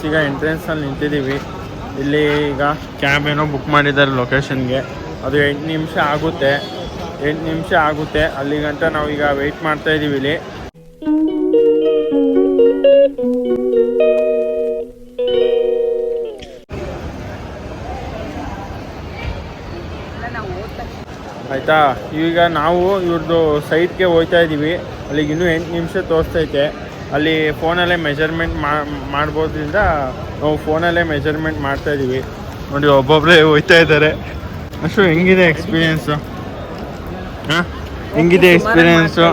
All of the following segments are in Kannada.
ಈಗ ಎಂಟ್ರೆನ್ಸಲ್ಲಿ ನಿಂತಿದ್ದೀವಿ. ಇಲ್ಲಿ ಈಗ ಕ್ಯಾಬ್ ಏನೋ ಬುಕ್ ಮಾಡಿದ್ದಾರೆ ಲೊಕೇಶನ್ಗೆ. ಅದು 8 ನಿಮಿಷ ಆಗುತ್ತೆ. ಅಲ್ಲಿ ಗಂಟ ನಾವೀಗ ವೆಯ್ಟ್ ಮಾಡ್ತಾ ಇದ್ದೀವಿ ಇಲ್ಲಿ. ಆಯಿತಾ, ಈಗ ನಾವು ಇವ್ರದ್ದು ಸೈಟ್ಗೆ ಹೋಗ್ತಾ ಇದ್ದೀವಿ. ಅಲ್ಲಿಗೆ ಇನ್ನೂ 8 ನಿಮಿಷ ತೋರಿಸ್ತೈತೆ. ಅಲ್ಲಿ ಫೋನಲ್ಲೇ ಮೆಜರ್ಮೆಂಟ್ ಮಾಡ್ಬೋದ್ರಿಂದ ನಾವು ಫೋನಲ್ಲೇ ಮೆಜರ್ಮೆಂಟ್ ಮಾಡ್ತಾಯಿದ್ದೀವಿ. ನೋಡಿ ಒಬ್ಬೊಬ್ಬರೇ ಹೋಗ್ತಾ ಇದ್ದಾರೆ. ಅಷ್ಟು ಹೆಂಗಿದೆ ಎಕ್ಸ್ಪೀರಿಯೆನ್ಸು? ಹೆಂಗಿದೆ ಎಕ್ಸ್ಪೀರಿಯೆನ್ಸು?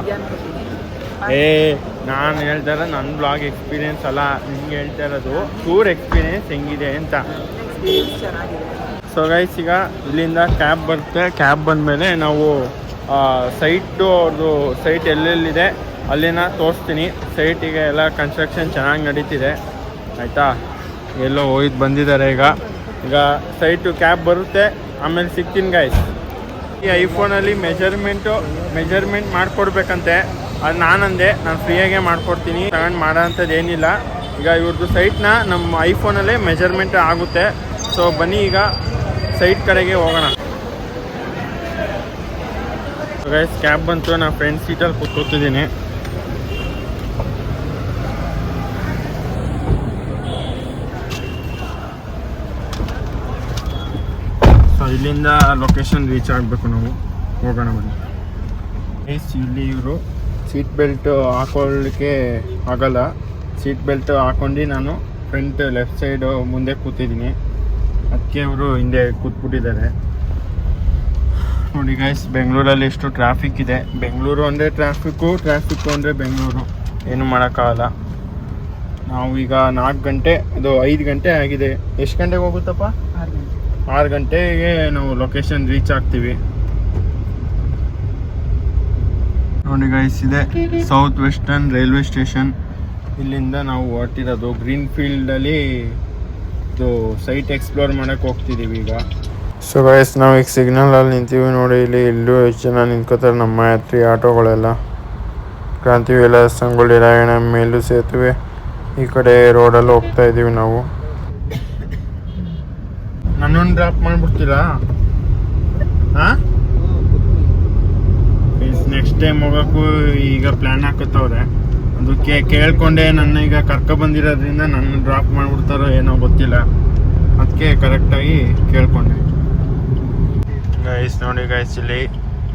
ನಾನು ಹೇಳ್ತಾ ಇರೋದು ನನ್ನ ಬ್ಲಾಗ್ ಎಕ್ಸ್ಪೀರಿಯೆನ್ಸ್ ಅಲ್ಲ, ನಿಮ್ಗೆ ಹೇಳ್ತಾ ಇರೋದು ಟೂರ್ ಎಕ್ಸ್ಪೀರಿಯೆನ್ಸ್ ಹೆಂಗಿದೆ ಅಂತ. ಸೊ ಗೈಸ್, ಈಗ ಇಲ್ಲಿಂದ ಕ್ಯಾಬ್ ಬರುತ್ತೆ. ಕ್ಯಾಬ್ ಬಂದಮೇಲೆ ನಾವು ಅವ್ರದ್ದು ಸೈಟ್ ಎಲ್ಲೆಲ್ಲಿದೆ ಅಲ್ಲಿನ ತೋರಿಸ್ತೀನಿ. ಸೈಟಿಗೆ ಎಲ್ಲ ಕನ್ಸ್ಟ್ರಕ್ಷನ್ ಚೆನ್ನಾಗಿ ನಡೀತಿದೆ ಆಯಿತಾ. ಎಲ್ಲೋ ಹೋಯ್ತು ಬಂದಿದ್ದಾರೆ. ಈಗ ಸೈಟು ಕ್ಯಾಬ್ ಬರುತ್ತೆ, ಆಮೇಲೆ ಸಿಗ್ತೀನಿ ಗೈಸ್. ಈ ಐಫೋನಲ್ಲಿ ಮೆಜರ್ಮೆಂಟ್ ಮಾಡಿಕೊಡ್ಬೇಕಂತೆ. ಅದು ನಾನು ಫ್ರೀಯಾಗೆ ಮಾಡಿಕೊಡ್ತೀನಿ, ತಗೊಂಡು ಮಾಡೋ ಅಂಥದ್ದು ಏನಿಲ್ಲ. ಈಗ ಇವ್ರದ್ದು ಸೈಟ್ನ ನಮ್ಮ ಐಫೋನಲ್ಲೇ ಮೆಜರ್ಮೆಂಟ್ ಆಗುತ್ತೆ. ಸೊ ಬನ್ನಿ ಈಗ ಸೈಟ್ ಕಡೆಗೆ ಹೋಗೋಣ. ಗೈಸ್, ಕ್ಯಾಬ್ ಬಂತು. ನಾನು ಫ್ರೆಂಡ್ ಸೀಟಲ್ಲಿ ಕೂತ್ಕೊತಿದ್ದೀನಿ. ಸೊ ಇಲ್ಲಿಂದ ಲೊಕೇಶನ್ ರೀಚ್ ಆಗಬೇಕು ನಾವು. ಹೋಗೋಣ ಬನ್ನಿ. ಗೈಸ್, ಇಲ್ಲಿ ಇವರು ಸೀಟ್ ಬೆಲ್ಟ್ ಹಾಕೊಳ್ಳಿಕ್ಕೆ ಆಗಲ್ಲ. ಸೀಟ್ ಬೆಲ್ಟ್ ಹಾಕೊಂಡು ನಾನು ಫ್ರಂಟ್ ಲೆಫ್ಟ್ ಸೈಡು ಮುಂದೆ ಕೂತಿದ್ದೀನಿ. ಅದಕ್ಕೆ ಅವರು ಹಿಂದೆ ಕೂತ್ಬಿಟ್ಟಿದ್ದಾರೆ. ನೋಡಿ ಗೈಸ್, ಬೆಂಗಳೂರಲ್ಲಿ ಎಷ್ಟು ಟ್ರಾಫಿಕ್ ಇದೆ. ಬೆಂಗಳೂರು ಅಂದರೆ ಟ್ರಾಫಿಕ್ಕು ಅಂದರೆ ಬೆಂಗಳೂರು, ಏನು ಮಾಡೋಕ್ಕಾಗಲ್ಲ. ನಾವು ಈಗ 4 ಗಂಟೆ, ಅದು 5 ಗಂಟೆ ಆಗಿದೆ. ಎಷ್ಟು ಗಂಟೆಗೆ ಹೋಗುತ್ತಪ್ಪ? 6 ಗಂಟೆಗೆ ನಾವು ಲೊಕೇಶನ್ ರೀಚ್ ಆಗ್ತೀವಿ. ನೋಡಿ ಗೈಸ್, ಇದೆ ಸೌತ್ ವೆಸ್ಟರ್ನ್ ರೈಲ್ವೆ ಸ್ಟೇಷನ್. ಇಲ್ಲಿಂದ ನಾವು ಹೊರಟಿರೋದು ಗ್ರೀನ್ ಫೀಲ್ಡಲ್ಲಿ ಇದು ಸೈಟ್ ಎಕ್ಸ್ಪ್ಲೋರ್ ಮಾಡೋಕ್ಕೆ ಹೋಗ್ತಿದ್ದೀವಿ ಈಗ. ಸೊ ಗೈಸ್, ನಾವು ಈಗ ಸಿಗ್ನಲಲ್ಲಿ ನಿಂತೀವಿ. ನೋಡಿ ಇಲ್ಲೂ ಎಷ್ಟು ಜನ ನಿಂತ್ಕೋತಾರೆ, ನಮ್ಮ ಯಾತ್ರಿ ಆಟೋಗಳೆಲ್ಲ. ಕ್ರಾಂತಿ ವಿಲಾಸ್, ಸಂಗೊಳ್ಳಿ ರಾಯಣ್ಣ, ಮೇಲು ಸೇತುವೆ ಈ ಕಡೆ ರೋಡಲ್ಲಿ ಹೋಗ್ತಾ ಇದ್ದೀವಿ ನಾವು. ನನ್ನೊಂದು ಡ್ರಾಪ್ ಮಾಡಿಬಿಡ್ತೀರಾ? ನೆಕ್ಸ್ಟ್ ಟೈಮ್ ಹೋಗೋಕ್ಕೂ ಈಗ ಪ್ಲ್ಯಾನ್ ಹಾಕತ್ತವ್ರೆ. ಅದಕ್ಕೆ ಕೇಳ್ಕೊಂಡೆ, ನನ್ನ ಈಗ ಕರ್ಕೊಬಂದಿರೋದ್ರಿಂದ ನನ್ನ ಡ್ರಾಪ್ ಮಾಡಿಬಿಡ್ತಾರೋ ಏನೋ ಗೊತ್ತಿಲ್ಲ. ಅದಕ್ಕೆ ಕರೆಕ್ಟಾಗಿ ಕೇಳ್ಕೊಂಡೆ. ಗೈಸ್ ನೋಡಿ ಗೈಸ್, ಇಲ್ಲಿ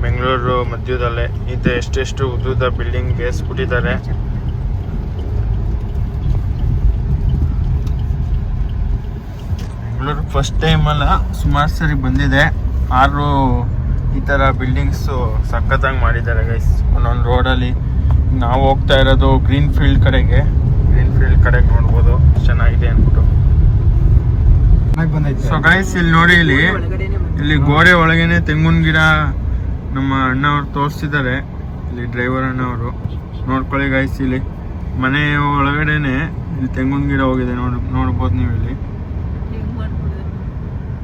ಬೆಂಗಳೂರು ಮಧ್ಯದಲ್ಲೇ ಇದು ಎಷ್ಟೆಷ್ಟು ಉದ್ದುದ ಬಿಲ್ಡಿಂಗ್ ಬೇಯಿಸ್ಬಿಟ್ಟಿದ್ದಾರೆ. ಬೆಂಗಳೂರು ಫಸ್ಟ್ ಟೈಮಲ್ಲ, ಸುಮಾರು ಸರಿ ಬಂದಿದೆ. 6 ಈ ಥರ ಬಿಲ್ಡಿಂಗ್ಸು ಸಖತ್ತಾಗಿ ಮಾಡಿದ್ದಾರೆ ಗೈಸ್ ಒಂದೊಂದು ರೋಡಲ್ಲಿ. ನಾವು ಹೋಗ್ತಾ ಇರೋದು ಗ್ರೀನ್ ಫೀಲ್ಡ್ ಕಡೆಗೆ ನೋಡ್ಬೋದು ಚೆನ್ನಾಗಿದೆ ಅಂದ್ಬಿಟ್ಟು. ಸೊ ಗೈಸ್, ಇಲ್ಲಿ ನೋಡಿ, ಇಲ್ಲಿ ಗೋಡೆ ಒಳಗೇನೆ ತೆಂಗಿನ ಗಿಡ ನಮ್ಮ ಅಣ್ಣವ್ರು ತೋರಿಸ್ತಿದ್ದಾರೆ. ಇಲ್ಲಿ ಡ್ರೈವರ್ ಅಣ್ಣವರು ನೋಡ್ಕೊಳ್ಳಿ ಗೈಸ್. ಇಲ್ಲಿ ಮನೆ ಒಳಗಡೆನೆ ಇಲ್ಲಿ ತೆಂಗಿನ ಗಿಡ ಹೋಗಿದೆ, ನೋಡ್ಬೋದು ನೀವು ಇಲ್ಲಿ.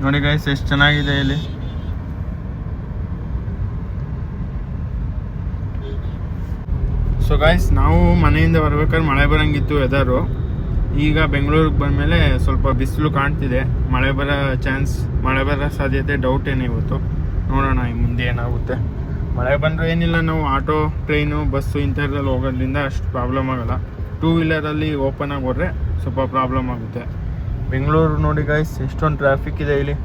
ನೋಡಿ ಗೈಸ್, ಎಷ್ಟು ಚೆನ್ನಾಗಿದೆ ಇಲ್ಲಿ. ಸೊ ಗೈಸ್, ನಾವು ಮನೆಯಿಂದ ಬರ್ಬೇಕಾದ್ರೆ ಮಳೆ ಬರೋಂಗಿತ್ತು ವೆದರು. ಈಗ ಬೆಂಗಳೂರಿಗೆ ಬಂದಮೇಲೆ ಸ್ವಲ್ಪ ಬಿಸಿಲು ಕಾಣ್ತಿದೆ. ಮಳೆ ಬರೋ ಸಾಧ್ಯತೆ ಡೌಟ್ ಏನೇ ಇವತ್ತು. ನೋಡೋಣ ಈ ಮುಂದೆ ಏನಾಗುತ್ತೆ. ಮಳೆ ಬಂದರೆ ಏನಿಲ್ಲ, ನಾವು ಆಟೋ, ಟ್ರೈನು, ಬಸ್ಸು ಇಂಥದ್ರಲ್ಲಿ ಹೋಗೋದ್ರಿಂದ ಅಷ್ಟು ಪ್ರಾಬ್ಲಮ್ ಆಗೋಲ್ಲ. 2 ವೀಲರಲ್ಲಿ ಓಪನ್ ಆಗಿ ಹೋದರೆ ಸ್ವಲ್ಪ ಪ್ರಾಬ್ಲಮ್ ಆಗುತ್ತೆ. ಬೆಂಗಳೂರು ನೋಡಿ ಗೈಸ್, ಎಷ್ಟೊಂದು ಟ್ರಾಫಿಕ್ ಇದೆ ಇಲ್ಲಿ.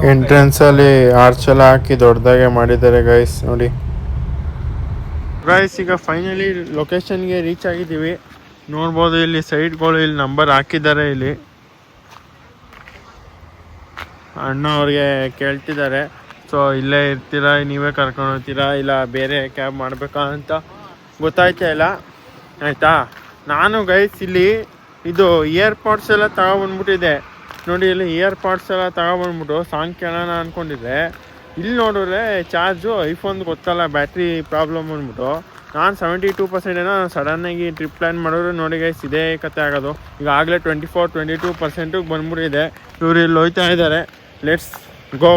ಎಂಟ್ರೆನ್ಸ್ ಅಲ್ಲಿ ಆರ್ಚ್ ಎಲ್ಲ ಹಾಕಿ ದೊಡ್ಡದಾಗೆ ಮಾಡಿದ್ದಾರೆ ಗೈಸ್ ನೋಡಿ. ಗೈಸ್, ಈಗ ಫೈನಲಿ ಲೊಕೇಶನ್ಗೆ ರೀಚ್ ಆಗಿದ್ದೀವಿ. ನೋಡ್ಬೋದು ಇಲ್ಲಿ ಸೈಟ್ಗಳು ಇಲ್ಲಿ ನಂಬರ್ ಹಾಕಿದ್ದಾರೆ. ಇಲ್ಲಿ ಅಣ್ಣ ಅವ್ರಿಗೆ ಕೇಳ್ತಿದ್ದಾರೆ. ಸೊ ಇಲ್ಲೇ ಇರ್ತೀರಾ, ನೀವೇ ಕರ್ಕೊಂಡು ಹೋಗ್ತೀರಾ, ಇಲ್ಲ ಬೇರೆ ಕ್ಯಾಬ್ ಮಾಡಬೇಕಾ ಅಂತ ಗೊತ್ತಾಯ್ತಾ ಇಲ್ಲ ಆಯಿತಾ. ನಾನು ಗೈಸ್ ಇಲ್ಲಿ ಇದು ಇಯರ್ಪಾಡ್ಸ್ ಎಲ್ಲ ತಗೊಬಂದ್ಬಿಟ್ಟಿದೆ. ನೋಡಿ, ಇಲ್ಲಿ ಇಯರ್ಪಾಡ್ಸ್ ಎಲ್ಲ ತಗೊಬಂದ್ಬಿಟ್ಟು ಸಾಂಗ್ ಕೇಳೋಣ ಅಂದ್ಕೊಂಡಿದ್ದೆ. ಇಲ್ಲಿ ನೋಡಿದ್ರೆ ಚಾರ್ಜು ಐಫೋನ್ ಗೊತ್ತಲ್ಲ, ಬ್ಯಾಟ್ರಿ ಪ್ರಾಬ್ಲಮ್ ಅಂದ್ಬಿಟ್ಟು ನಾನು 72% ಏನೋ ಸಡನ್ನಾಗಿ ಟ್ರಿಪ್ ಪ್ಲ್ಯಾನ್ ಮಾಡಿದ್ರು ನೋಡಿ ಗೈಸ್ ಇದೇ ಕತೆ ಆಗೋದು. ಈಗಾಗಲೇ 22% ಬಂದ್ಬಿಟ್ಟಿದೆ. ಇವ್ರು ಇಲ್ಲಿ ಹೋಗ್ತಾ ಇದ್ದಾರೆ. Let's go.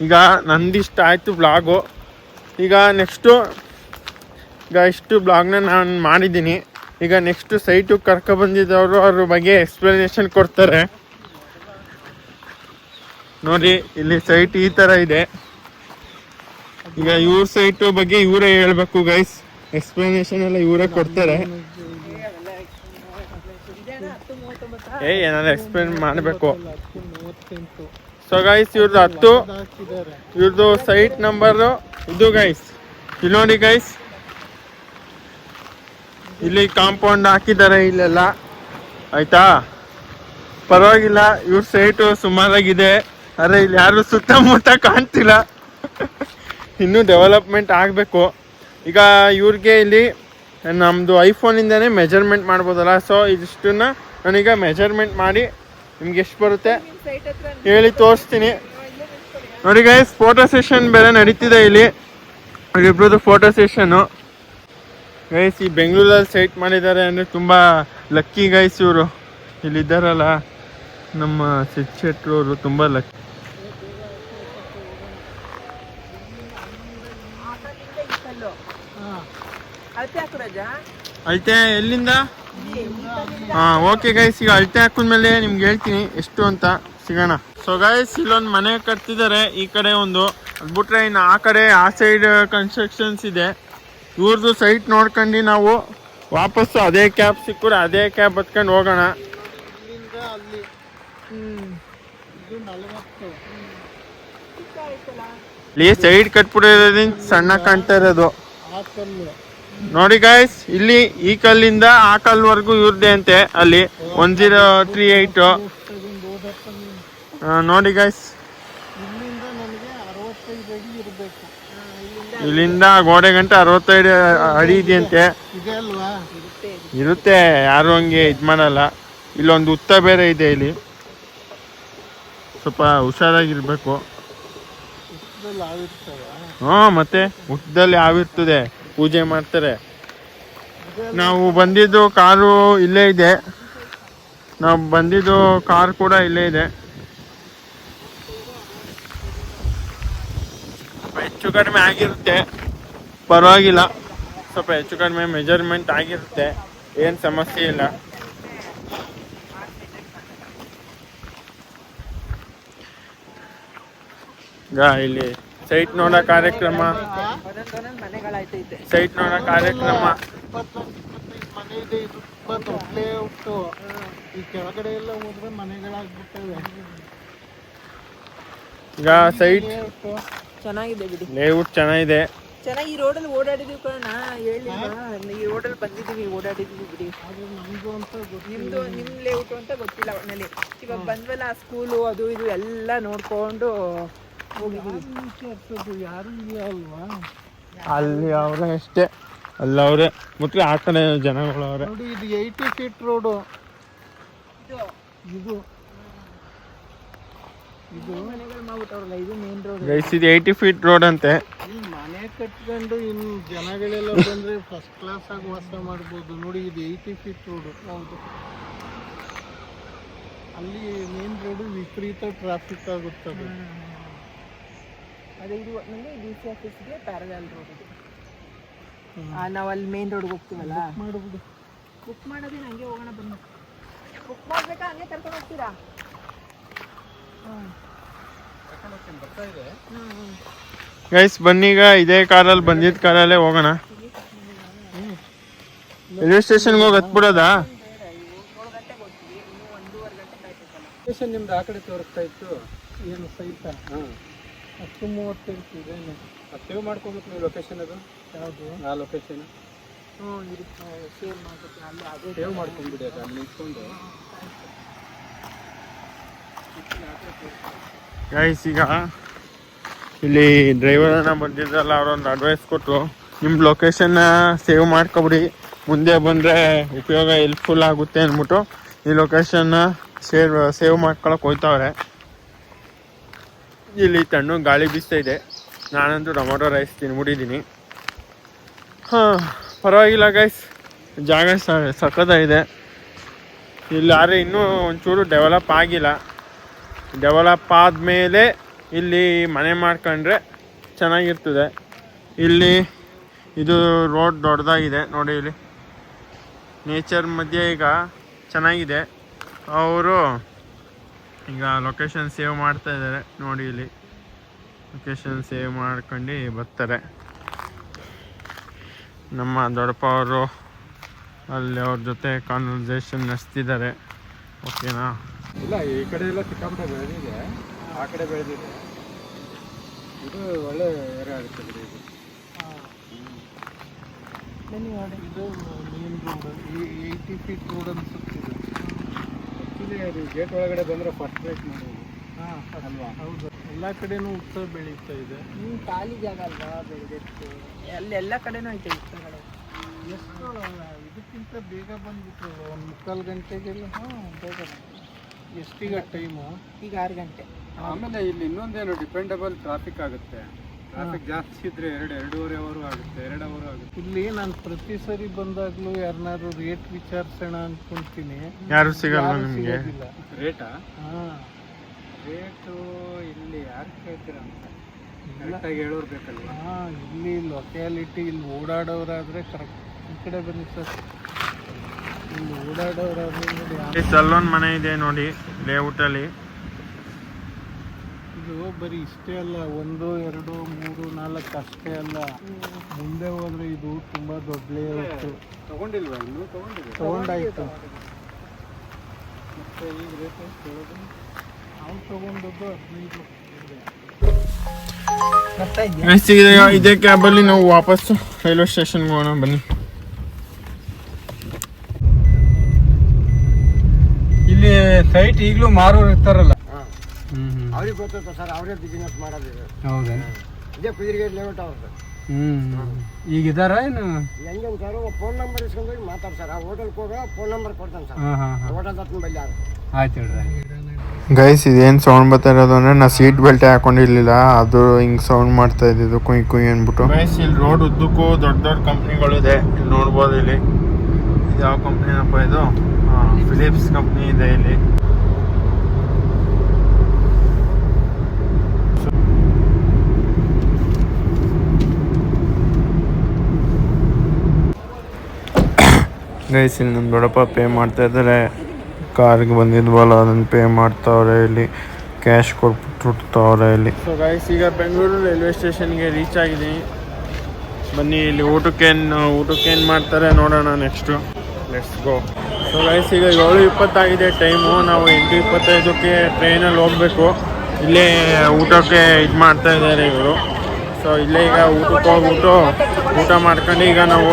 ಈಗ ನಂದಿಷ್ಟ ಆಯಿತು ಬ್ಲಾಗು. ಈಗ ಇಷ್ಟು ಬ್ಲಾಗ್ನ ನಾನು ಮಾಡಿದ್ದೀನಿ. ಈಗ ನೆಕ್ಸ್ಟು ಸೈಟು ಕರ್ಕೊಬಂದಿದ್ದವರು ಅವ್ರ ಬಗ್ಗೆ ಎಕ್ಸ್ಪ್ಲನೇಷನ್ ಕೊಡ್ತಾರೆ. ನೋಡಿ ಇಲ್ಲಿ ಸೈಟ್ ಈ ಥರ ಇದೆ. ಈಗ ಇವ್ರ ಸೈಟು ಬಗ್ಗೆ ಇವರೇ ಹೇಳ್ಬೇಕು ಗೈಸ್. ಎಕ್ಸ್ಪ್ಲನೇಷನ್ ಎಲ್ಲ ಇವರೇ ಕೊಡ್ತಾರೆ. ಏನಾದ್ರು ಎಕ್ಸ್ಪ್ಲೇನ್ ಮಾಡಬೇಕು. ಸೊ ಗೈಸ್ ಇವ್ರದ್ದು ಸೈಟ್ ನಂಬರು ಇದು ಗೈಸ್. ಇಲ್ಲಿ ನೋಡಿ ಗೈಸ್, ಇಲ್ಲಿ ಕಾಂಪೌಂಡ್ ಹಾಕಿದ್ದಾರೆ ಇಲ್ಲೆಲ್ಲ, ಆಯ್ತಾ. ಪರವಾಗಿಲ್ಲ, ಇವ್ರ ಸೈಟು ಸುಮಾರಾಗಿದೆ. ಆದರೆ ಇಲ್ಲಿ ಯಾರು ಸುತ್ತಮುತ್ತ ಕಾಣ್ತಿಲ್ಲ. ಇನ್ನೂ ಡೆವಲಪ್ಮೆಂಟ್ ಆಗಬೇಕು. ಈಗ ಇವ್ರಿಗೆ ಇಲ್ಲಿ ನಮ್ಮದು ಐಫೋನಿಂದನೇ ಮೆಜರ್ಮೆಂಟ್ ಮಾಡ್ಬೋದಲ್ಲ. ಸೊ ಇದಿಷ್ಟನ್ನ ನಾನೀಗ ಮೆಜರ್ಮೆಂಟ್ ಮಾಡಿ ನಿಮ್ಗೆ ಎಷ್ಟು ಬರುತ್ತೆ ಹೇಳಿ ತೋರಿಸ್ತೀನಿ. ನೋಡಿ ಗೈಸ್, ಫೋಟೋ ಸೆಷನ್ ಬೇರೆ ನಡೀತಿದೆ ಇಲ್ಲಿ. ಇಬ್ಬರದು ಫೋಟೋ ಸೆಷನ್ನು ಗೈಸ್. ಈ ಬೆಂಗಳೂರಲ್ಲಿ ಸೈಟ್ ಮಾಡಿದ್ದಾರೆ ಅಂದರೆ ತುಂಬ ಲಕ್ಕಿ ಗೈಸ್. ಇವರು ಇಲ್ಲಿದ್ದಾರಲ್ಲ ನಮ್ಮ ಶೆಟ್ರು ಅವರು ತುಂಬ ಲಕ್ಕಿ. ಅಳತೆ ಎಲ್ಲಿಂದ? ಹಾಂ ಓಕೆ ಗೈಸ್, ಈಗ ಅಳತೆ ಹಾಕಿದ್ಮೇಲೆ ನಿಮ್ಗೆ ಹೇಳ್ತೀನಿ ಎಷ್ಟು ಅಂತ. ಸಿಗೋಣ. ಸೊ ಗೈಸ್, ಇಲ್ಲೊಂದು ಮನೆ ಕಟ್ತಿದ್ದಾರೆ. ಈ ಕಡೆ ಒಂದು, ಅದು ಬಿಟ್ರೆ ಇನ್ನು ಆ ಸೈಡ್ ಕನ್ಸ್ಟ್ರಕ್ಷನ್ಸ್ ಇದೆ. ಇವ್ರದ್ದು ಸೈಟ್ ನೋಡ್ಕೊಂಡು ನಾವು ವಾಪಸ್ಸು ಅದೇ ಕ್ಯಾಬ್ ಸಿಕ್ಕರೆ ಅದೇ ಕ್ಯಾಬ್ ಬತ್ಕೊಂಡು ಹೋಗೋಣ. ಇಲ್ಲಿ ಸೈಡ್ ಕಟ್ಬಿಟ್ಟಿರೋದ್ರಿಂದ ಸಣ್ಣ ಕಾಣ್ತಾ ಇರೋದು ನೋಡಿ ಗೈಸ್. ಇಲ್ಲಿ ಈ ಕಲ್ಲಿಂದ ಆ ಕಲ್ವರೆಗೂ ಇವ್ರದ್ದೇ ಅಂತೆ. ಅಲ್ಲಿ 1038 ನೋಡಿ ಗೈಸ್. ಇಲ್ಲಿಂದ ಗೋಡೆ ಗಂಟೆ 65 ಅಡಿ ಇದೆಯಂತೆ. ಇರುತ್ತೆ, ಯಾರು ಹಂಗೆ ಇದು ಮಾಡಲ್ಲ. ಇಲ್ಲೊಂದು ಉತ್ತ ಬೇರೆ ಇದೆ. ಇಲ್ಲಿ ಸ್ವಲ್ಪ ಹುಷಾರಾಗಿರ್ಬೇಕು. ಮತ್ತೆ ಹುತ್ತದಲ್ಲಿ ಹಾವಿರ್ತದೆ, ಪೂಜೆ ಮಾಡ್ತಾರೆ. ನಾವು ಬಂದಿದ್ದು ಕಾರು ಇಲ್ಲೇ ಇದೆ. ಕಾರ್ ಕೂಡ ಇಲ್ಲೇ ಇದೆ. ಹೆಚ್ಚು ಕಡಿಮೆ ಆಗಿರುತ್ತೆ, ಪರವಾಗಿಲ್ಲ. ಸ್ವಲ್ಪ ಹೆಚ್ಚು ಕಡಿಮೆ ಮೆಜರ್ಮೆಂಟ್ ಆಗಿರುತ್ತೆ, ಏನು ಸಮಸ್ಯೆ ಇಲ್ಲ. ಇಲ್ಲಿ ಸೈಟ್ ನೋಡೋ ಕಾರ್ಯಕ್ರಮ ಈಗ ಸೈಟ್ ಚೆನ್ನಾಗಿದೆ ಬಿಡಿ. ಲೇಔಟ್ ಚೆನ್ನಾಗಿದೆ. ಚೆನ್ನಾಗಿ ಈ ರೋಡಲ್ಲಿ ಓಡಾಡಿದೀವಿ ಕಣ, ಹೇಳಿಲ್ವಾ? ಈ ರೋಡಲ್ಲಿ ಬಂದಿದ್ದೀವಿ, ಓಡಾಡಿದೀವಿ ಬಿಡಿ. ನಿಮ್ ಲೇಔಟ್ ಅಂತ ಗೊತ್ತಿಲ್ಲ ಒಟ್ಟಿನಲ್ಲಿ. ಇವಾಗ ಬಂದ್ವಲ್ಲ, ಸ್ಕೂಲು ಅದು ಇದು ಎಲ್ಲ ನೋಡ್ಕೊಂಡು ಹೋಗಿದ್ದೀವಿ. ಯಾರು ಅಲ್ವಾ ಅಲ್ಲಿ ಅವರೇ ಅಷ್ಟೇ, ಅಲ್ಲವ್ರೆ ಮುಟ್ಲಿ ಆ ಕಡೆ ಜನಗಳು ಅವ್ರೆ. ನೋಡಿ, ಇದು 80 ಫೀಟ್ ರೋಡು. ಇದು ಮನೆಗಳು ಮಾಡ್ಬಿಟ್ಟವ್ರಲ್ಲ, ಇದು ಮೇನ್ ರೋಡ್. ಇದು 80 ಫೀಟ್ ರೋಡ್ ಅಂತೆ. ಮನೆ ಕಟ್ಕೊಂಡು ಇನ್ನು ಜನಗಳೆಲ್ಲ ಬಂದ್ರೆ ಫಸ್ಟ್ ಕ್ಲಾಸ್ ಆಗಿ ವಾಸ ಮಾಡ್ಬೋದು. ನೋಡಿ, ಇದು 80 ಫೀಟ್ ರೋಡು. ಹೌದು, ಅಲ್ಲಿ ಮೇನ್ ರೋಡು ವಿಪರೀತ ಟ್ರಾಫಿಕ್ ಆಗುತ್ತದೆ. ಅದೇ ಇದು ಒಟ್ಟಿನಲ್ಲಿ DC ಆಫೀಸ್ಗೆ ಪ್ಯಾರಲಲ್ ರೋಡ್ ಇದು. ನಾವು ಅಲ್ಲಿ ಮೇನ್ ರೋಡ್ಗೆ ಹೋಗ್ತೀವಲ್ಲ, ಮಾಡ್ಬಿಡು. ಬುಕ್ ಮಾಡೋದೇ ಹಂಗೆ ಹೋಗೋಣ ಬನ್ನಿ. ಬುಕ್ ಮಾಡ್ಬೇಕಾ? ಹಂಗೆ ಕರ್ಕೊಂಡು ಹೋಗ್ತೀರಾ? ಗೈಸ್ ಬನ್ನೀಗ ಇದೇ ಕಾರಲ್ಲಿ ಬಂದಿದ್ದ ಕಾರಲ್ಲೇ ಹೋಗೋಣ. ರೈಲ್ವೆ ಸ್ಟೇಷನ್ಗೆ ಹೋಗಿ ಹತ್ಬಿಡೋದಾ? ನಿಮ್ದು ಆ ಕಡೆ ತೋರಿಸ್ತಾ ಇತ್ತು ಏನು ಸೈತ? 10:30 ಇದೆ. ಸೇವ್ ಮಾಡ್ಕೊಬೇಕು ನೀವು ಲೊಕೇಶನ್. ಅದು ಯಾವುದು ಆ ಲೊಕೇಶನ್? ಸೇವ್ ಮಾಡ್ಕೊಂಡ್ಬಿಡಿ. ಅದು ಅಲ್ಲಿ ನಿಂತ್ಕೊಂಡು ಗೈಸ್ ಈಗ ಇಲ್ಲಿ ಡ್ರೈವರನ್ನ ಬಂದಿದ್ದಲ್ಲ, ಅವರೊಂದು ಅಡ್ವೈಸ್ ಕೊಟ್ಟರು, ನಿಮ್ಮ ಲೊಕೇಶನ್ನ ಸೇವ್ ಮಾಡ್ಕೊಬಿಡಿ, ಮುಂದೆ ಬಂದರೆ ಉಪಯೋಗ ಹೆಲ್ಪ್ಫುಲ್ ಆಗುತ್ತೆ ಅಂದ್ಬಿಟ್ಟು ಈ ಲೊಕೇಶನ್ನ ಸೇವ್ ಮಾಡ್ಕೊಳಕ್ಕೆ ಹೋಯ್ತವ್ರೆ. ಇಲ್ಲಿ ತಣ್ಣಗೆ ಗಾಳಿ ಬೀಸ್ತಾ ಇದೆ. ನಾನಂತೂ ಟೊಮೊಟೊ ರೈಸ್ ತಿನ್ಬಿಟ್ಟಿದ್ದೀನಿ. ಹಾಂ, ಪರವಾಗಿಲ್ಲ ಗೈಸ್, ಜಾಗ ಸಖತ್ತಾಗಿದೆ. ಇಲ್ಲಿ ಆದರೆ ಇನ್ನೂ ಒಂಚೂರು ಡೆವಲಪ್ ಆಗಿಲ್ಲ. ಡೆವಲಪ್ ಆದಮೇಲೆ ಇಲ್ಲಿ ಮನೆ ಮಾಡ್ಕೊಂಡ್ರೆ ಚೆನ್ನಾಗಿರ್ತದೆ. ಇಲ್ಲಿ ಇದು ರೋಡ್ ದೊಡ್ಡದಾಗಿದೆ ನೋಡಿ. ಇಲ್ಲಿ ನೇಚರ್ ಮಧ್ಯೆ ಈಗ ಚೆನ್ನಾಗಿದೆ. ಅವರು ಈಗ ಲೊಕೇಶನ್ ಸೇವ್ ಮಾಡ್ತಾ ಇದ್ದಾರೆ ನೋಡಿ. ಇಲ್ಲಿ ಲೊಕೇಶನ್ ಸೇವ್ ಮಾಡ್ಕೊಂಡು ಬರ್ತಾರೆ. ನಮ್ಮ ದೊಡ್ಡಪ್ಪ ಅವರು ಅಲ್ಲಿ ಅವ್ರ ಜೊತೆ ಕಾನ್ವರ್ಸೇಷನ್ ನಡೆಸ್ತಿದ್ದಾರೆ. ಓಕೆನಾ? ಇಲ್ಲ, ಈ ಕಡೆ ಎಲ್ಲ ಸಿಕ್ಕಾಪಟ್ಟೆ ಬೆಳೆದಿದೆ, ಆ ಕಡೆ ಬೆಳೆದಿದೆ. ಇದು ಒಳ್ಳೆ ಏರಿಯಾ ಆಗುತ್ತೆ ಬಿಡಿ ಇದು. ಇದು ಮೇನ್ ರೋಡ್, ಈ 80 ಫೀಟ್ ರೋಡ್ ಅನ್ಸುತ್ತಿದೆ. ಆ್ಯಕ್ಚುಲಿ ಅದು ಗೇಟ್ ಒಳಗಡೆ ಬಂದರೆ ಫಸ್ಟ್ ರೈಟ್ ಮಾಡೋದು. ಹಾಂ ಅಲ್ವಾ? ಹೌದು. ಎಲ್ಲ ಕಡೆನೂ ಉತ್ಸವ ಬೆಳೀತಾ ಇದೆ. ಖಾಲಿ ಜಾಗ ಅಲ್ವಾ ಬೆಳೆದಿತ್ತು, ಅಲ್ಲಿ ಎಲ್ಲ ಕಡೆನೂ ಐತೆ ಉತ್ಸವಗಳು. ಎಷ್ಟು ಇದಕ್ಕಿಂತ ಬೇಗ ಬಂದ್ಬಿಟ್ರು, 1 ಮುಕ್ಕಾಲು ಗಂಟೆಗೆಲ್ಲ. ಬೇಗ. ಎಷ್ಟೀಗ ಟೈಮು? ಈಗ 6 ಗಂಟೆ. ಆಮೇಲೆ ಇಲ್ಲಿ ಇನ್ನೊಂದೇನು ಡಿಪೆಂಡಬಲ್ ಟ್ರಾಫಿಕ್ ಆಗುತ್ತೆ. ಟ್ರಾಫಿಕ್ ಜಾಸ್ತಿ ಇದ್ರೆ 2-2.5 ಅವರ್ ಆಗುತ್ತೆ, 2 ಅವರ್ ಆಗುತ್ತೆ. ಇಲ್ಲಿ ನಾನು ಪ್ರತಿ ಸರಿ ಬಂದಾಗಲೂ ಯಾರನ್ನಾರು ರೇಟ್ ವಿಚಾರಿಸೋಣ ಅನ್ಕೊಂತೀನಿ. ಯಾರು ಸಿಗಲ್ಲ ನಿಮಗೆ ರೇಟಾ? ಹಾಂ, ರೇಟು ಇಲ್ಲಿ ಯಾರು ಕೇಳ್ತೀರ ಅಂತ ಕರೆಕ್ಟಾಗಿ ಹೇಳೋರು ಬೇಕಲ್ಲ. ಹಾಂ, ಇಲ್ಲಿ ಲೊಕ್ಯಾಲಿಟಿ ಇಲ್ಲಿ ಓಡಾಡೋರಾದರೆ ಕರೆಕ್ಟ್. ಈ ಕಡೆ ಬನ್ನಿ ಸರ್. ಇಲ್ಲಿ ಓಡಾಡೋರಾದ್ರೆ ನೋಡಿ, ಅಲ್ಲೊಂದು ಮನೆ ಇದೆ ನೋಡಿ ಲೇಔಟಲ್ಲಿ. ಇದು ಬರೀ ಇಷ್ಟೇ ಅಲ್ಲ, 1, 2, 3, 4 ಅಷ್ಟೇ ಅಲ್ಲ. ಮುಂದೆ ಹೋದ್ರೆ ಇದು ತುಂಬಾ ದೊಡ್ಡ ಲೇಔಟ್. ತಗೊಂಡಿಲ್ವಾ ಇನ್ನು? ತಗೊಂಡಾಯ್ತು. ಮತ್ತೆ ಈಗ ರೇಟ್ ಕೇಳೋದು ನಾವು ತಗೊಂಡದ್ದು 15. ಇದೇ ಕ್ಯಾಬಲ್ಲಿ ನಾವು ವಾಪಸ್ ರೈಲ್ವೆ ಸ್ಟೇಷನ್ಗೆ ಹೋಗೋಣ ಬನ್ನಿ. ಇಲ್ಲಿ ಸೈಟ್ ಈಗಲೂ ಮಾರೋರು ಇರ್ತಾರಲ್ಲ, ಅವ್ರಿಗೆ ಗೊತ್ತ ಸರ್, ಅವರೇ ಬಿಸ್ನೆಸ್ ಮಾಡೋದು. ಹೌದಾ? ಇದೇ ಕುದುರೆಗೆ ಲೇಔಟ್ ಅವ್ರದ್ದು. ಈಗ ಇದಾರ ಏನು? ಹೆಂಗೆ ಸರ್, ಫೋನ್ ನಂಬರ್ ಇಸ್ಕೊಂಡೋಗಿ ಮಾತಾಡಿ ಸರ್. ಆ ಹೋಟೆಲ್ಗೆ ಹೋಗೋ ಫೋನ್ ನಂಬರ್ ಕೊಡ್ತಾನೆ ಸರ್. ಹೋಟೆಲ್ ಹತ್ರ ಬಲ್ಲಿ ಯಾರು. ಆಯ್ತು ಹೇಳ್ರಿ. ಗೈಸ್, ಇದೇನು ಸೌಂಡ್ ಬರ್ತಾ ಇರೋದು ಅಂದರೆ ನಾ ಸೀಟ್ ಬೆಲ್ಟೇ ಹಾಕೊಂಡಿರ್ಲಿಲ್ಲ, ಅದು ಹಿಂಗೆ ಸೌಂಡ್ ಮಾಡ್ತಾ ಇದ್ದಿದ್ದು ಕುಯ್ ಕುಯ್ ಅಂದ್ಬಿಟ್ಟು. ಗೈಸ್, ಇಲ್ಲಿ ರೋಡ್ ಉದ್ದಕ್ಕೂ ದೊಡ್ಡ ದೊಡ್ಡ ಕಂಪ್ನಿಗಳಿದೆ. ಇಲ್ಲಿ ನೋಡ್ಬೋದು. ಇಲ್ಲಿ ಇದು ಯಾವ ಕಂಪ್ನಿನಪ್ಪ ಇದು? ಫಿಲಿಪ್ಸ್ ಕಂಪ್ನಿ ಇದೆ ಇಲ್ಲಿ. ಗೈಸ್, ಇಲ್ಲಿ ನಮ್ಮ ದೊಡ್ಡಪ್ಪ ಪೇ ಮಾಡ್ತಾ ಇದ್ದಾರೆ. ಕಾರ್ಗೆ ಬಂದಿದ್ವಲ್ಲ ಅದನ್ನು ಪೇ ಮಾಡ್ತಾವ್ರೆ. ಇಲ್ಲಿ ಕ್ಯಾಶ್ ಕೊಟ್ಬಿಟ್ಟವ್ರೆ ಇಲ್ಲಿ. ಸೊ ಗೈಸ್, ಈಗ ಬೆಂಗಳೂರು ರೈಲ್ವೆ ಸ್ಟೇಷನ್ಗೆ ರೀಚ್ ಆಗಿದ್ದೀನಿ. ಬನ್ನಿ, ಇಲ್ಲಿ ಊಟಕ್ಕೇನು ಮಾಡ್ತಾರೆ ನೋಡೋಣ next. Let's go. So guys, ಈಗ 7:20 ಆಗಿದೆ ಟೈಮು. ನಾವು 8:25ಕ್ಕೆ ಟ್ರೈನಲ್ಲಿ ಹೋಗಬೇಕು. ಇಲ್ಲೇ ಊಟಕ್ಕೆ ಇದು ಮಾಡ್ತಾ ಇದ್ದಾರೆ ಇವರು. ಸೊ ಇಲ್ಲೇ ಈಗ ಊಟಕ್ಕೆ ಹೋಗ್ಬಿಟ್ಟು ಊಟ ಮಾಡ್ಕೊಂಡು ಈಗ ನಾವು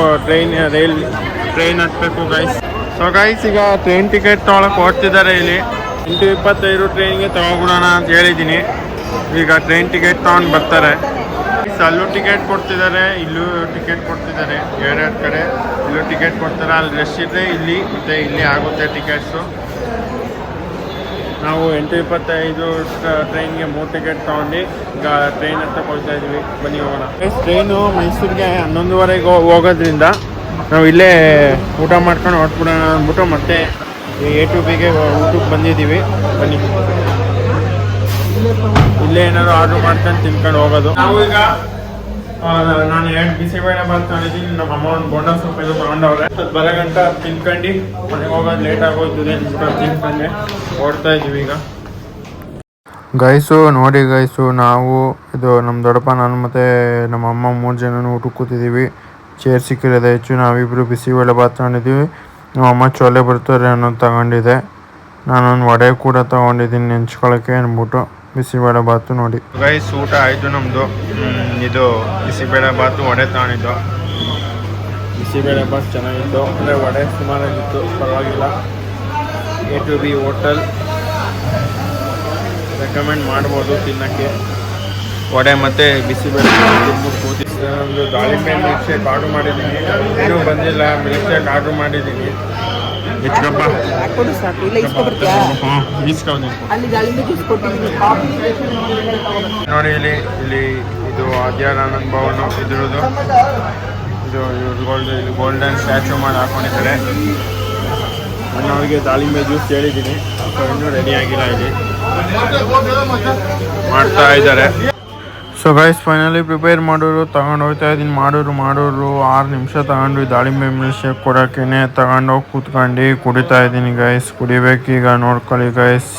ಟ್ರೈನ್ ಹತ್ತಬೇಕು ಗೈಸ್. ಸೊ ಗೈಸ್, ಈಗ ಟ್ರೈನ್ ಟಿಕೆಟ್ ತೊಗೊಳಕ್ಕೆ ಹೊರಡ್ತಿದ್ದಾರೆ. ಇಲ್ಲಿ 8:25 ಟ್ರೈನ್ಗೆ ತೊಗೊಬಿಡೋಣ ಅಂತ ಹೇಳಿದ್ದೀನಿ. ಈಗ ಟ್ರೈನ್ ಟಿಕೆಟ್ ತೊಗೊಂಡು ಬರ್ತಾರೆ. ಅಲ್ಲೂ ಟಿಕೆಟ್ ಕೊಡ್ತಿದ್ದಾರೆ, ಇಲ್ಲೂ ಟಿಕೆಟ್ ಕೊಡ್ತಿದ್ದಾರೆ. 2 ಕಡೆ ಇಲ್ಲೂ ಟಿಕೆಟ್ ಕೊಡ್ತಾರೆ. ಅಲ್ಲಿ ರಶ್ ಇದ್ದರೆ ಇಲ್ಲಿ ಮತ್ತು ಇಲ್ಲಿ ಆಗುತ್ತೆ ಟಿಕೆಟ್ಸು. ನಾವು 8:25 ಟ್ರೈನ್ಗೆ 3 ಟಿಕೆಟ್ ತೊಗೊಂಡು ಈಗ ಟ್ರೈನ್ ಹತ್ತ ಕೊಡ್ತಾ ಇದ್ವಿ. ಬನ್ನಿ ಹೋಗೋಣ. ಟ್ರೈನು ಮೈಸೂರಿಗೆ 11:30 ಹೋಗೋದ್ರಿಂದ ನಾವು ಇಲ್ಲೇ ಊಟ ಮಾಡ್ಕೊಂಡು ಹೊರಟ್ಬಿಡೋಣ ಅಂದ್ಬಿಟ್ಟು ಮತ್ತೆ A2Bಗೆ ಊಟಕ್ಕೆ ಬಂದಿದ್ದೀವಿ. ಬನ್ನಿ, ಇಲ್ಲೇ ಏನಾದ್ರು ಆರ್ಡ್ರ್ ಮಾಡ್ಕೊಂಡು ತಿನ್ಕೊಂಡು ಹೋಗೋದು. ನಾವು ಈಗ ನಾನು 2 ಬಿಸಿಬೇಳೆ ಬಾತ್ ತೊಗೊಂಡಿದ್ದೀನಿ. ನಮ್ಮ ಅಮ್ಮ ಒಂದು ಬೋಂಡ ಸೊಪ್ಪು ಇದು ತೊಗೊಂಡವ್ರೆ. ಅದು ಬರೋಗಂಟ ತಿನ್ಕೊಂಡು ಮನೆಗೆ ಹೋಗೋದು ಲೇಟ್ ಆಗೋಯ್ತದೆ ಅಂದ್ಬಿಟ್ಟು ತಿನ್ಕೊಂಡೆ ಓಡ್ತಾ ಇದ್ದೀವಿ ಈಗ. ಗೈಸು ನೋಡಿ ಗೈಸು, ನಾವು ಇದು ನಮ್ಮ ದೊಡ್ಡಪ್ಪ, ನಾನು ಮತ್ತು ನಮ್ಮ ಅಮ್ಮ 3 ಜನನೂ ಊಟಕ್ಕೆ ಕೂತಿದ್ದೀವಿ. ಚೇರ್ ಸಿಕ್ಕಿರೋದೆ ಹೆಚ್ಚು. ನಾವಿಬ್ಬರು ಬಿಸಿಬೇಳೆ ಬಾತ್ ತೊಗೊಂಡಿದ್ದೀವಿ. ನಮ್ಮ ಅಮ್ಮ ಚೋಲೆ ಬರ್ತಾರೆ ಅನ್ನೋದು ತಗೊಂಡಿದೆ. ನಾನೊಂದು ವಡೆ ಕೂಡ ತೊಗೊಂಡಿದ್ದೀನಿ ನೆಂಚ್ಕೊಳ್ಳೋಕ್ಕೆ ಅಂದ್ಬಿಟ್ಟು. ಬಿಸಿಬೇಳೆ ಬಾತು ನೋಡಿ ಗೈಸ್, ಊಟ ಆಯಿತು ನಮ್ಮದು. ಇದು ಬಿಸಿಬೇಳೆ ಬಾತು ವಡೆ ತಗೊಂಡಿದ್ದು. ಬಿಸಿಬೇಳೆ ಬಾತ್ ಚೆನ್ನಾಗಿತ್ತು, ಅಂದರೆ ವಡೆ ಸುಮಾರಾಗಿತ್ತು, ಪರವಾಗಿಲ್ಲ. A2B ಹೋಟೆಲ್ ರೆಕಮೆಂಡ್ ಮಾಡ್ಬೋದು ತಿನ್ನೋಕ್ಕೆ. ವಡೆ ಮತ್ತು ಬಿಸಿಬೇಳೆ ಕೂತಿ. ಒಂದು ದಾಳಿಂಬೆ ಮಿಲ್ಕ್ ಶೇಕ್ ಆರ್ಡ್ರ್ ಮಾಡಿದ್ದೀನಿ. ಇನ್ನೂ ಬಂದಿಲ್ಲ. ಮಿಲ್ಕ್ ಶೇಕ್ ಆರ್ಡ್ರ್ ಮಾಡಿದ್ದೀನಿ. ಹೆಚ್ಚಪ್ಪ ನೋಡಿ. ಇಲ್ಲಿ ಇದು ಆದ್ಯಾನಂದ ಭವನ ಇದ್ರದ್ದು ಇದು ಇವ್ರದ್ದು ಇಲ್ಲಿ ಗೋಲ್ಡನ್ ಸ್ಟ್ಯಾಚು ಮಾಡಿ ಹಾಕೊಂಡಿದ್ದಾರೆ. ಅಣ್ಣವ್ರಿಗೆ ದಾಳಿಂಬೆ ಜ್ಯೂಸ್ ಹೇಳಿದ್ದೀನಿ, ಸೊ ಇನ್ನೂ ರೆಡಿ ಆಗಿಲ್ಲ, ಇಲ್ಲಿ ಮಾಡ್ತಾ ಇದ್ದಾರೆ. ಸೊ ಗೈಸ್ ಫೈನಲಿ ಪ್ರಿಪೇರ್ ಮಾಡೋರು ತಗೊಂಡು ಹೋಗ್ತಾ ಇದ್ದೀನಿ. ಮಾಡೋರು 6 ನಿಮಿಷ ತಗೊಂಡು ದಾಳಿಂಬೆ ಮಿಲ್ಕ್ ಶೇಕ್ ಕೊಡೋಕ್ಕೇನೆ ತಗೊಂಡೋಗಿ ಕೂತ್ಕೊಂಡು ಕುಡಿತಾ ಇದ್ದೀನಿ ಗೈಸ್. ಕುಡಿಬೇಕೀಗ, ನೋಡ್ಕೊಳ್ಳಿ ಗೈಸ್.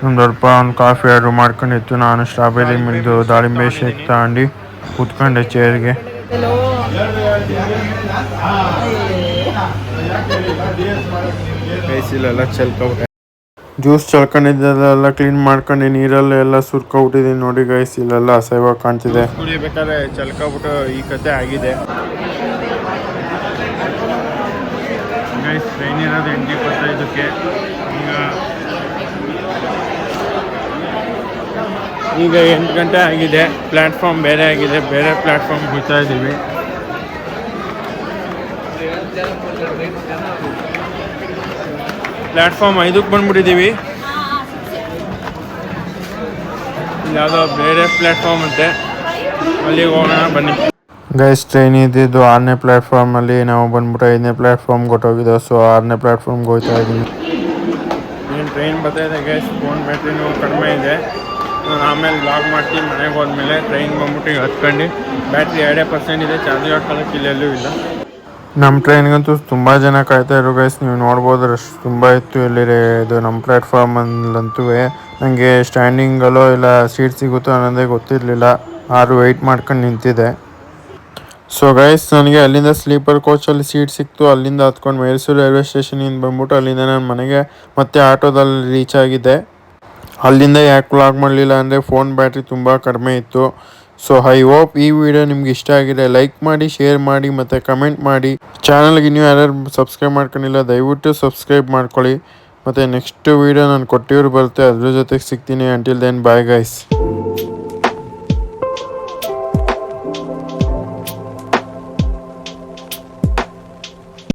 ಒಂದು ಸ್ವಲ್ಪ ಒಂದು ಕಾಫಿ ಆರ್ಡ್ರ್ ಮಾಡ್ಕೊಂಡಿತ್ತು. ನಾನು ಸ್ಟ್ರಾಬೆರಿ ಮಿಲ್ದು ದಾಳಿಂಬೆ ಶೇಕ್ ತಗೊಂಡು ಕೂತ್ಕೊಂಡೆ ಚೇರ್ಗೆ. ಗೈಸ್ ಇಲ್ಲೆಲ್ಲ ಚೆಲ್ಕೊಬಿಟ್ಟೆ, ಜ್ಯೂಸ್ ಚಳ್ಕೊಂಡಿದ್ದೆಲ್ಲ ಕ್ಲೀನ್ ಮಾಡ್ಕೊಂಡು ನೀರಲ್ಲೆಲ್ಲ ಸುರ್ಕೊಬಿಟ್ಟಿದ್ದೀನಿ ನೋಡಿ ಗೈಸ್. ಇಲ್ಲೆಲ್ಲ ಅಸಹ್ಯವಾಗಿ ಕಾಣ್ತಿದೆ. ಕುಡಿಬೇಕಾದ್ರೆ ಚಲ್ಕೊಬಿಟ್ಟು ಈ ಕತೆ ಆಗಿದೆ ಗೈಸ್. ಟ್ರೈನ್ ಇರೋದು 8:25ಕ್ಕೆ. ಈಗ 8 ಗಂಟೆ ಆಗಿದೆ. ಪ್ಲ್ಯಾಟ್ಫಾರ್ಮ್ ಬೇರೆ ಆಗಿದೆ, ಬೇರೆ ಪ್ಲ್ಯಾಟ್ಫಾರ್ಮ್ ಹೋಗ್ತಾ ಇದ್ದೀವಿ. ಪ್ಲ್ಯಾಟ್ಫಾರ್ಮ್ 5ಕ್ಕೆ ಬಂದ್ಬಿಟ್ಟಿದ್ದೀವಿ. ಯಾವುದೋ ಬೇರೆ ಪ್ಲ್ಯಾಟ್ಫಾರ್ಮ್ ಅಂತೆ, ಅಲ್ಲಿಗೆ ಹೋಗೋಣ ಬನ್ನಿ ಗೈಸ್. ಟ್ರೈನ್ ಇದ್ದಿದ್ದು 6ನೇ ಪ್ಲ್ಯಾಟ್ಫಾರ್ಮಲ್ಲಿ, ನಾವು ಬಂದ್ಬಿಟ್ಟು 5ನೇ ಪ್ಲ್ಯಾಟ್ಫಾರ್ಮ್ಗೆ ಹೊಟ್ಟೋಗಿದ್ದೋ. ಸೊ 6ನೇ ಪ್ಲ್ಯಾಟ್ಫಾರ್ಮ್ಗೆ ಹೋಗ್ತಾ ಇದ್ದೀನಿ. ಏನು ಟ್ರೈನ್ ಬರ್ತಾಯಿದೆ ಗೈಸ್. ಫೋನ್ ಬ್ಯಾಟ್ರಿನೂ ಕಡಿಮೆ ಇದೆ. ನಾನು ಆಮೇಲೆ ಬ್ಲಾಗ್ ಮಾಡ್ತೀನಿ ಮನೆಗೆ ಹೋದ್ಮೇಲೆ. ಟ್ರೈನ್ ಬಂದ್ಬಿಟ್ಟು ಈಗ ಹತ್ಕೊಂಡು ಬ್ಯಾಟ್ರಿ 2% ಇದೆ, ಚಾರ್ಜ್ ಹಾಕೊಳ್ಳೋಕೆ ಇಲ್ಲೆಲ್ಲೂ ಇಲ್ಲ. ನಮ್ಮ ಟ್ರೈನ್ಗಂತೂ ತುಂಬ ಜನ ಕಾಯ್ತಾ ಇರೋ ಗೈಸ್. ನೀವು ನೋಡ್ಬೋದು, ರಶ್ ತುಂಬ ಇತ್ತು ಇಲ್ಲಿ. ಇದು ನಮ್ಮ ಪ್ಲ್ಯಾಟ್ಫಾರ್ಮಲ್ಲಂತೂ ನನಗೆ ಸ್ಟ್ಯಾಂಡಿಂಗಲ್ಲೋ ಇಲ್ಲ ಸೀಟ್ ಸಿಗುತ್ತೋ ಅನ್ನೋದೇ ಗೊತ್ತಿರಲಿಲ್ಲ. ವೆಯ್ಟ್ ಮಾಡ್ಕೊಂಡು ನಿಂತಿದೆ. ಸೊ ಗೈಸ್ ನನಗೆ ಅಲ್ಲಿಂದ ಸ್ಲೀಪರ್ ಕೋಚಲ್ಲಿ ಸೀಟ್ ಸಿಕ್ತು. ಅಲ್ಲಿಂದ ಹತ್ಕೊಂಡು ಮೈಸೂರು ರೈಲ್ವೆ ಸ್ಟೇಷನಿಂದ ಬಂದ್ಬಿಟ್ಟು ಅಲ್ಲಿಂದ ನಾನು ಮನೆಗೆ ಮತ್ತೆ ಆಟೋದಲ್ಲಿ ರೀಚ್ ಆಗಿದೆ. ಅಲ್ಲಿಂದ ಯಾಕೆ ವ್ಲಾಗ್ ಮಾಡಲಿಲ್ಲ ಅಂದರೆ ಫೋನ್ ಬ್ಯಾಟ್ರಿ ತುಂಬ ಕಡಿಮೆ ಇತ್ತು. ಸೊ ಐ ಹೋಪ್ ಈ ವಿಡಿಯೋ ನಿಮ್ಗೆ ಇಷ್ಟ ಆಗಿದೆ. ಲೈಕ್ ಮಾಡಿ, ಶೇರ್ ಮಾಡಿ ಮತ್ತು ಕಮೆಂಟ್ ಮಾಡಿ. ಚಾನಲ್ಗೆ ಇನ್ನೂ ಯಾರ್ಯಾರು ಸಬ್ಸ್ಕ್ರೈಬ್ ಮಾಡ್ಕೊಂಡಿಲ್ಲ ದಯವಿಟ್ಟು ಸಬ್ಸ್ಕ್ರೈಬ್ ಮಾಡ್ಕೊಳ್ಳಿ. ಮತ್ತು ನೆಕ್ಸ್ಟ್ ವಿಡಿಯೋ ನಾನು ಕೊಟ್ಟಿವ್ರು ಬರುತ್ತೆ, ಅದ್ರ ಜೊತೆಗೆ ಸಿಗ್ತೀನಿ. Until then bye guys.